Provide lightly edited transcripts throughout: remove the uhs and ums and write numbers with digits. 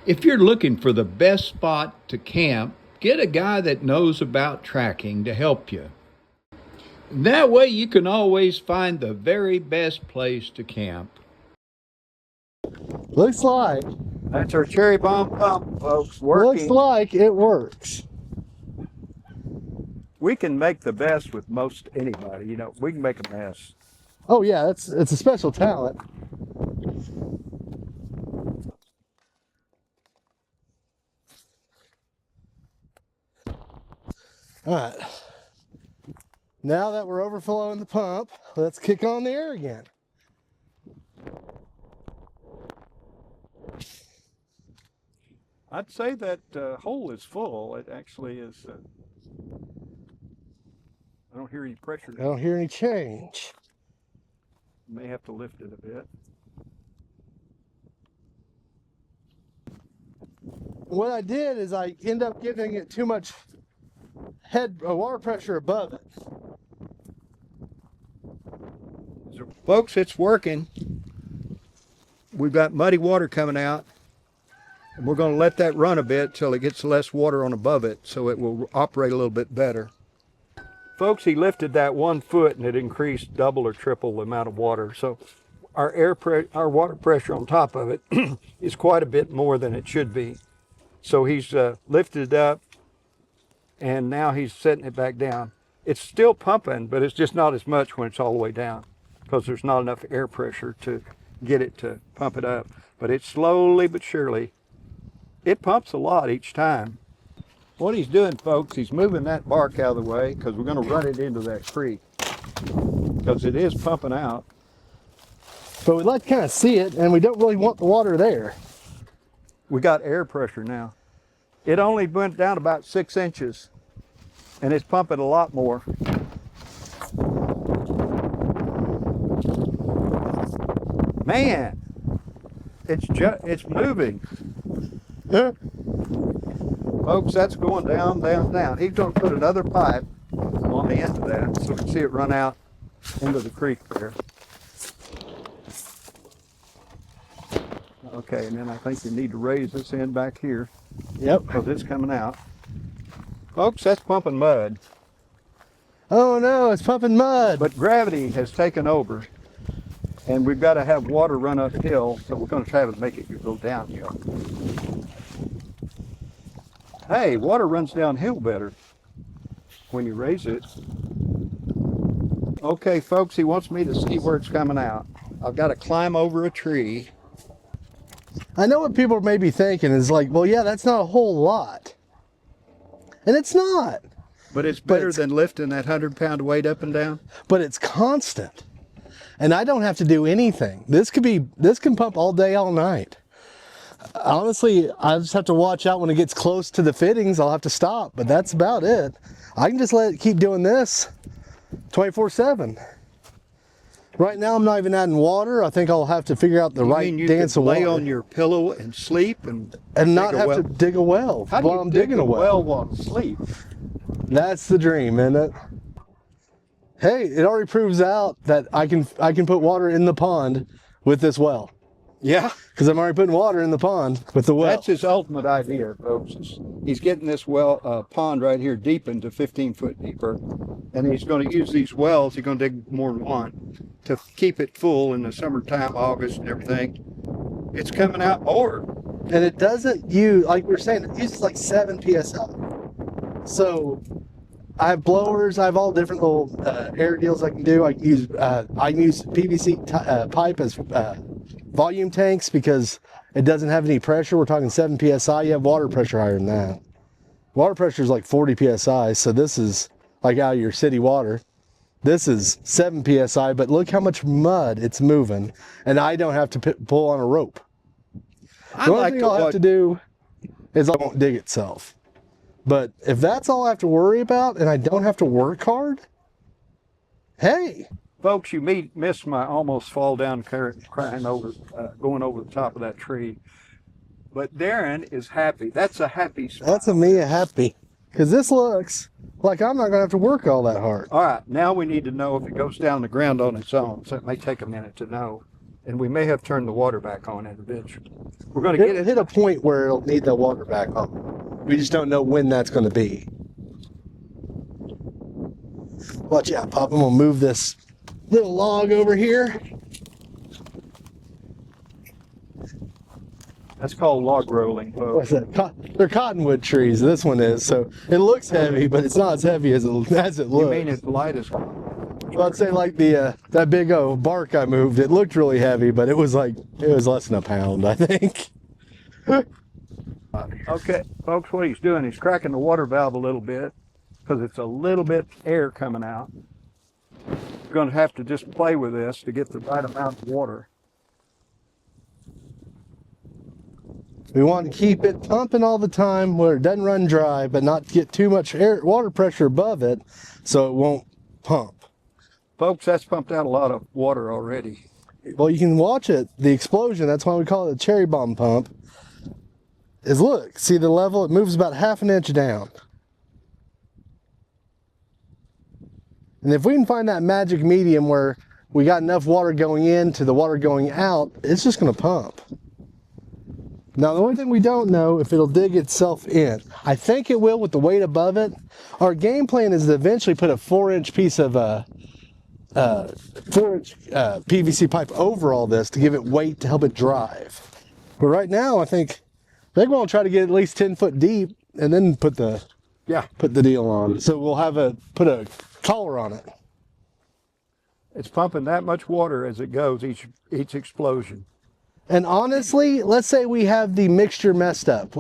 If you're looking for the best spot to camp, get a guy that knows about tracking to help you. That way you can always find the very best place to camp. Looks like. That's our cherry bomb pump, folks, Looks like it works. We can make the best with most anybody, you know, we can make a mess. Oh yeah, it's a special talent. All right. Now that we're overflowing the pump, let's kick on the air again. I'd say that hole is full. It actually is. I don't hear any pressure. I don't hear any change. May have to lift it a bit. What I did is I end up giving it too much water pressure above it. Folks, it's working. We've got muddy water coming out, and we're going to let that run a bit till it gets less water on above it, so it will operate a little bit better. Folks, he lifted that 1 foot and it increased double or triple the amount of water. So our water pressure on top of it is quite a bit more than it should be. So he's lifted it up, and now he's setting it back down. It's still pumping, but it's just not as much when it's all the way down, because there's not enough air pressure to get it to pump it up. But it's slowly but surely. It pumps a lot each time. What he's doing, folks, he's moving that bark out of the way because we're going to run it into that creek, because it is pumping out. But we'd like to kind of see it, and we don't really want the water there. We got air pressure now. It only went down about 6 inches, and it's pumping a lot more. Man, it's moving. Yeah. Folks, that's going down, down, down. He's going to put another pipe on the end of that so we can see it run out into the creek there. Okay, and then I think you need to raise this end back here. Yep. Because it's coming out. Folks, that's pumping mud. Oh no, it's pumping mud. But gravity has taken over, and we've got to have water run uphill, so we're going to try to make it go downhill. Hey, water runs downhill better when you raise it. Okay, folks, he wants me to see where it's coming out. I've got to climb over a tree. I know what people may be thinking is like, well, yeah, that's not a whole lot. And it's not. But it's better than lifting that 100-pound weight up and down. But it's constant. And I don't have to do anything. This can pump all day, all night. Honestly, I just have to watch out when it gets close to the fittings. I'll have to stop, but that's about it. I can just let it keep doing this 24/7. Right now, I'm not even adding water. I think I'll have to figure out the right dance of water. Lay on your pillow and sleep and not have to dig a well while I'm digging a well. While asleep? That's the dream, isn't it? Hey, it already proves out that I can put water in the pond with this well. Yeah. Because I'm already putting water in the pond with the well. That's his ultimate idea, folks. He's getting this pond right here deepened to 15 foot deeper. And he's going to use these wells, he's going to dig more than one, to keep it full in the summertime, August and everything. It's coming out more. And it doesn't use, like we were saying, it uses like 7 PSI. So I have blowers, I have all different little air deals I can do. I can use PVC pipe as volume tanks because it doesn't have any pressure. We're talking 7 PSI. You have water pressure higher than that. Water pressure is like 40 PSI. So this is like out of your city water. This is 7 PSI, but look how much mud it's moving. And I don't have to pull on a rope. The only thing I'll have to do is I won't dig itself. But if that's all I have to worry about and I don't have to work hard, hey. Folks, you missed my almost fall down crying over, going over the top of that tree. But Darren is happy. That's a happy smile. That's a happy. Because this looks like I'm not going to have to work all that hard. All right, now we need to know if it goes down the ground on its own. So it may take a minute to know. And we may have turned the water back on it eventually. We're going to get It'll it. hit a point where it'll need the water back on. We just don't know when that's going to be. Watch out, Pop. I'm going to move this little log over here. That's called log rolling, What's folks. that? They're cottonwood trees. This one is. So it looks heavy, but it's not as heavy as it looks. You mean it's light as Well, I'd say like the that big old bark I moved. It looked really heavy, but it was less than a pound, I think. Okay, folks, what he's doing, he's cracking the water valve a little bit because it's a little bit air coming out. You're going to have to just play with this to get the right amount of water. We want to keep it pumping all the time where it doesn't run dry, but not get too much water pressure above it so it won't pump. Folks, that's pumped out a lot of water already. Well, you can watch it, the explosion. That's why we call it a cherry bomb pump. Is look, see the level? It moves about half an inch down. And if we can find that magic medium where we got enough water going in to the water going out, it's just going to pump. Now, the only thing we don't know if it'll dig itself in. I think it will with the weight above it. Our game plan is to eventually put a 4-inch piece of 4-inch PVC pipe over all this to give it weight to help it drive. But right now, I think they're going to try to get at least 10 foot deep and then put the deal on. So we'll put a collar on it. It's pumping that much water as it goes, each explosion. And honestly, let's say we have the mixture messed up.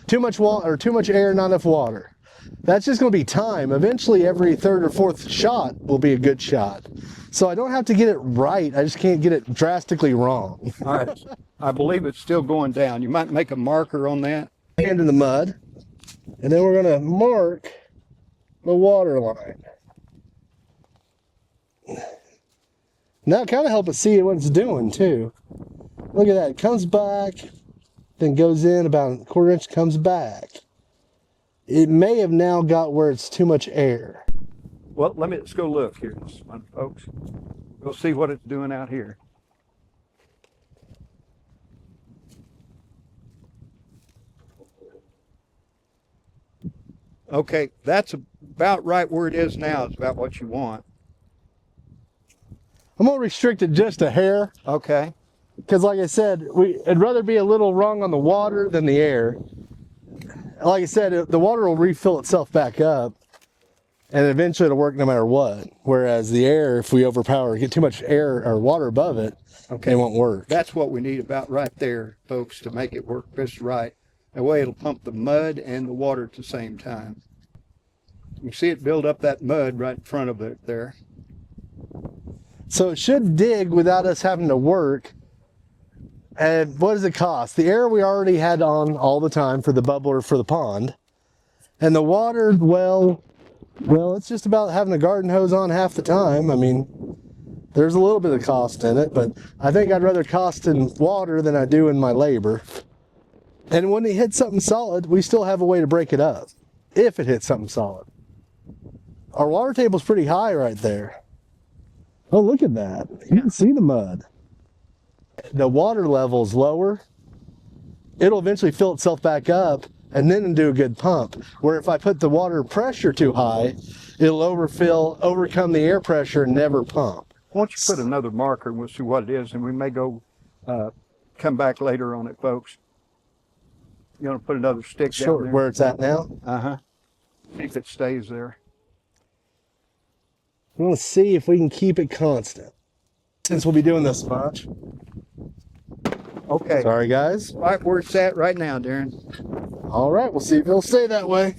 Too much water or too much air, not enough water. That's just going to be time. Eventually, every third or fourth shot will be a good shot. So I don't have to get it right. I just can't get it drastically wrong. All right. I believe it's still going down. You might make a marker on that. Hand in the mud. And then we're going to mark the water line. Now it kind of helps us see what it's doing too. Look at that. It comes back, then goes in about a 1/4 inch, comes back. It may have now got where it's too much air. Well, let's go look here, folks. We'll see what it's doing out here. Okay, that's about right where it is now. It's about what you want. I'm going to restrict it just a hair. Okay. Because like I said, I'd rather be a little wrong on the water than the air. Like I said, the water will refill itself back up, and eventually it'll work no matter what. Whereas the air, if we get too much air or water above it, okay, it won't work. That's what we need about right there, folks, to make it work just right. That way it'll pump the mud and the water at the same time. You see it build up that mud right in front of it there. So it should dig without us having to work. And what does it cost? The air we already had on all the time for the bubbler for the pond. And the water, well, it's just about having a garden hose on half the time. I mean, there's a little bit of cost in it, but I think I'd rather cost in water than I do in my labor. And when it hits something solid, we still have a way to break it up, if it hits something solid. Our water table's pretty high right there. Oh, look at that. You can see the mud. The water level's lower. It'll eventually fill itself back up and then do a good pump. Where if I put the water pressure too high, it'll overcome the air pressure and never pump. Why don't you put another marker and we'll see what it is, and we may go come back later on it, folks. You want to put another stick down there? Where it's at now? Uh-huh. See if it stays there. I want to see if we can keep it constant. Since we'll be doing this much. Okay. Sorry, guys. Right where it's at right now, Darren. All right, we'll see if it'll stay that way.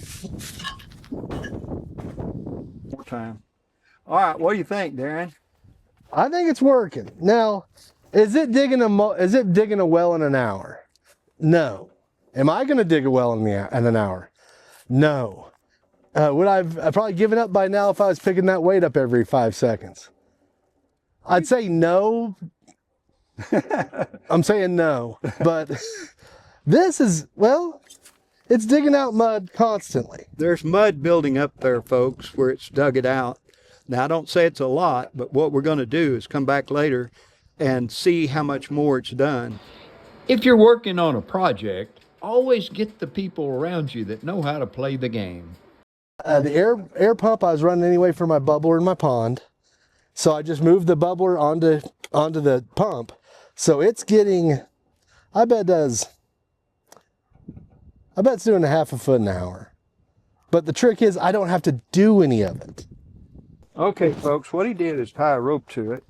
More time. All right, what do you think, Darren? I think it's working. Now, is it digging a well in an hour? No. Am I going to dig a well in an hour? No. Would I've probably given up by now if I was picking that weight up every 5 seconds? I'd say no. I'm saying no. But this is, well, it's digging out mud constantly. There's mud building up there, folks, where it's dug it out. Now, I don't say it's a lot, but what we're going to do is come back later and see how much more it's done. If you're working on a project, always get the people around you that know how to play the game. The air pump I was running anyway for my bubbler in my pond. So I just moved the bubbler onto the pump. So it's getting, I bet it's doing a half a foot an hour. But the trick is I don't have to do any of it. Okay, folks, what he did is tie a rope to it,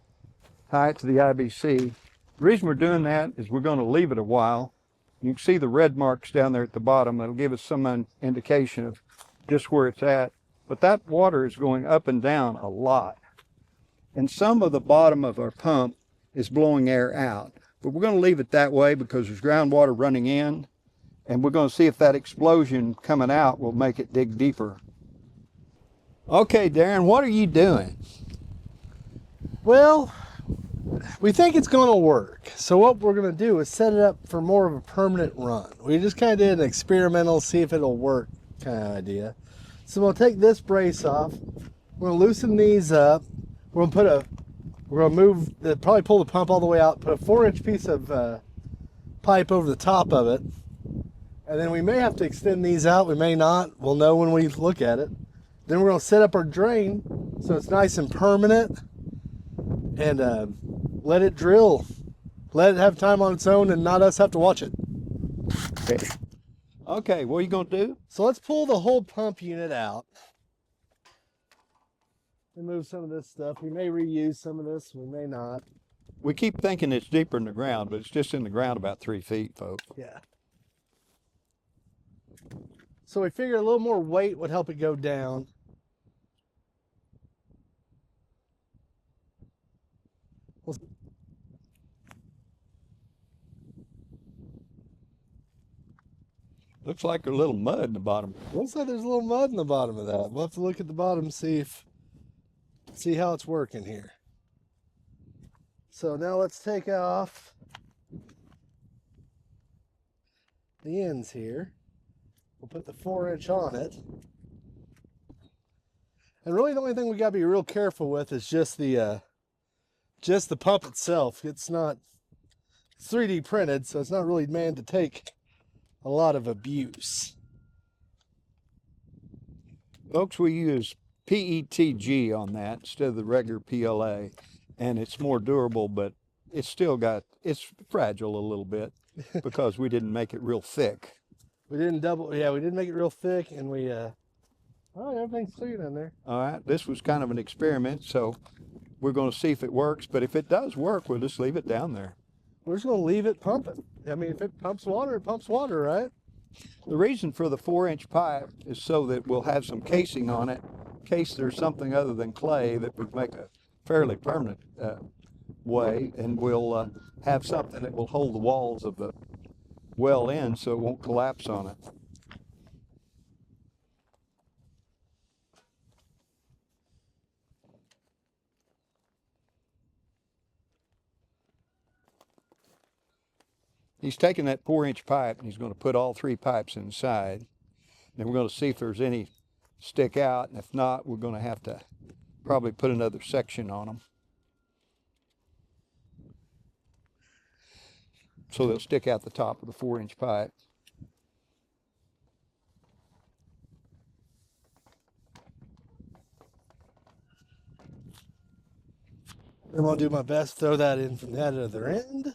tie it to the IBC. The reason we're doing that is we're going to leave it a while. You can see the red marks down there at the bottom. That'll give us some indication of just where it's at. But that water is going up and down a lot. And some of the bottom of our pump is blowing air out. But we're going to leave it that way because there's groundwater running in. And we're going to see if that explosion coming out will make it dig deeper. Okay, Darren, what are you doing? Well, we think it's going to work. So what we're going to do is set it up for more of a permanent run. We just kind of did an experimental, see if it'll work kind of idea. So we'll take this brace off. We're going to loosen these up. We're going to move, probably pull the pump all the way out, put a 4-inch piece of pipe over the top of it. And then we may have to extend these out. We may not. We'll know when we look at it. Then we're going to set up our drain so it's nice and permanent. And let it drill. Let it have time on its own and not us have to watch it. Okay, what are you going to do? So let's pull the whole pump unit out. Remove some of this stuff. We may reuse some of this. We may not. We keep thinking it's deeper in the ground, but it's just in the ground about 3 feet, folks. Yeah. So we figured a little more weight would help it go down. Looks like there's a little mud in the bottom. Looks like there's a little mud in the bottom of that. We'll have to look at the bottom and see how it's working here. So now let's take off the ends here. We'll put the 4-inch on it. And really the only thing we gotta be real careful with is just the pump itself. It's 3D printed, so it's not really meant to take a lot of abuse. Folks, we use PETG on that instead of the regular PLA, and it's more durable, but it's fragile a little bit because we didn't make it real thick. We didn't make it real thick, and everything's clean in there. All right, this was kind of an experiment, so we're going to see if it works, but if it does work, we'll just leave it down there. We're just going to leave it pumping. I mean, if it pumps water, it pumps water, right? The reason for the 4-inch pipe is so that we'll have some casing on it in case there's something other than clay that would make a fairly permanent way, and we'll have something that will hold the walls of the well in so it won't collapse on it. He's taking that 4-inch pipe and he's going to put all 3 pipes inside. Then we're going to see if there's any stick out, and if not, we're going to have to probably put another section on them, so they'll stick out the top of the 4-inch pipe. I'm going to do my best to throw that in from that other end.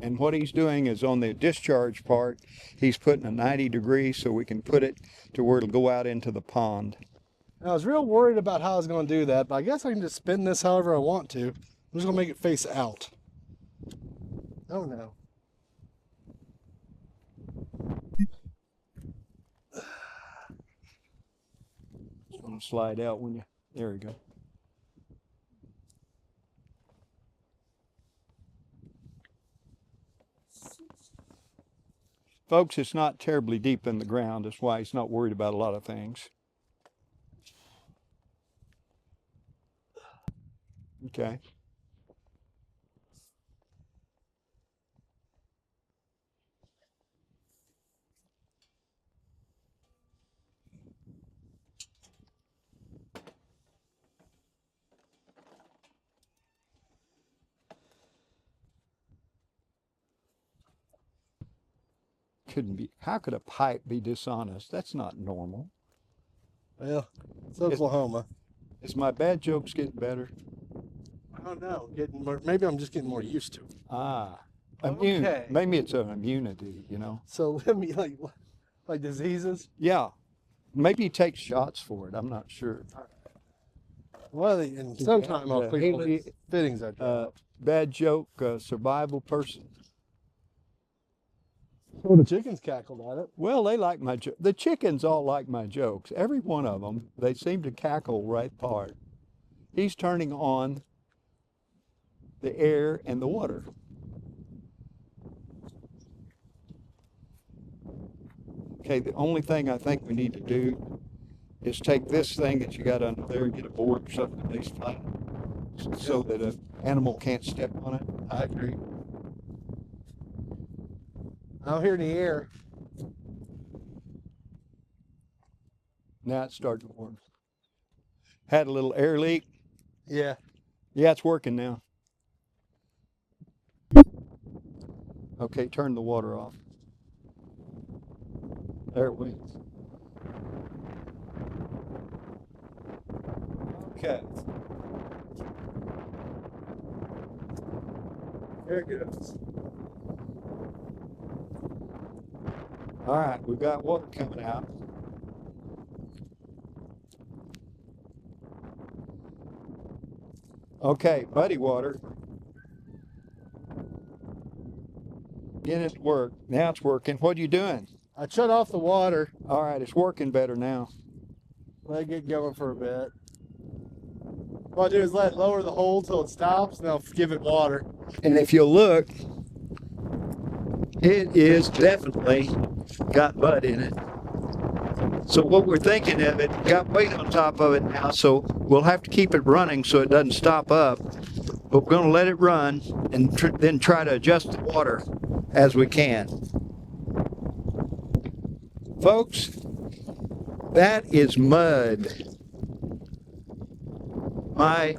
And what he's doing is on the discharge part, he's putting a 90 degrees so we can put it to where it'll go out into the pond. I was real worried about how I was going to do that, but I guess I can just spin this however I want to. I'm just going to make it face out. Oh no. It's going to slide out when there you go. Folks, it's not terribly deep in the ground. That's why he's not worried about a lot of things. Okay. couldn't be. How could a pipe be dishonest? That's not normal. Well, it's Oklahoma. Is my bad jokes getting better? I don't know. Getting more, maybe I'm just getting more used to it. Immune. Okay. Maybe it's an immunity, you know. So let me like diseases. Yeah. Maybe he takes shots for it. I'm not sure. Well, and sometime I'll clean all the fittings I dropped. Bad joke, survival person. Well, the chickens cackled at it. Well, they like my joke. The chickens all like my jokes. Every one of them, they seem to cackle right hard. He's turning on the air and the water. Okay, the only thing I think we need to do is take this thing that you got under there and get a board or something that lays flat so that an animal can't step on it. I agree. Out here in the air. Now it's starting to warm. Had a little air leak. Yeah. Yeah, it's working now. Okay, turn the water off. There it went. Okay. There it goes. All right, we've got water coming out. Okay, muddy water. Getting it to work. Now it's working. What are you doing? I shut off the water. All right, it's working better now. Let it get going for a bit. What I do is lower the hole till it stops, and I'll give it water. And if you look, it is definitely got mud in it. So what we're thinking of, it got weight on top of it now, so we'll have to keep it running so it doesn't stop up. But we're going to let it run and then try to adjust the water as we can. Folks, that is mud. My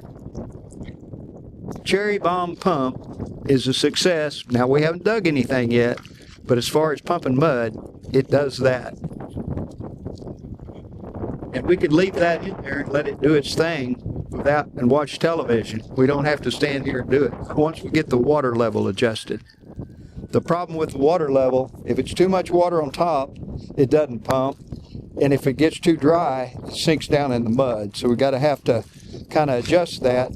cherry bomb pump is a success. Now, we haven't dug anything yet, but as far as pumping mud, it does that. And we could leave that in there and let it do its thing and watch television. We don't have to stand here and do it once we get the water level adjusted. The problem with the water level, if it's too much water on top, it doesn't pump. And if it gets too dry, it sinks down in the mud. So we got to have to kind of adjust that.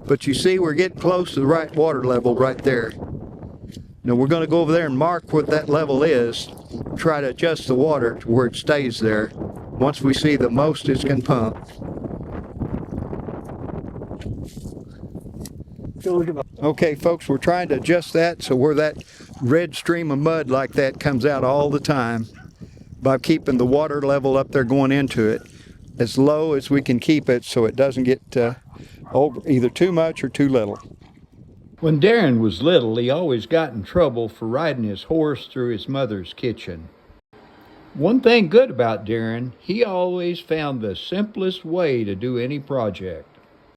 But you see, we're getting close to the right water level right there. Now we're going to go over there and mark what that level is, try to adjust the water to where it stays there. Once we see the most it can pump. Okay, folks, we're trying to adjust that so where that red stream of mud like that comes out all the time by keeping the water level up there going into it as low as we can keep it so it doesn't get over either too much or too little. When Darren was little, he always got in trouble for riding his horse through his mother's kitchen. One thing good about Darren, he always found the simplest way to do any project.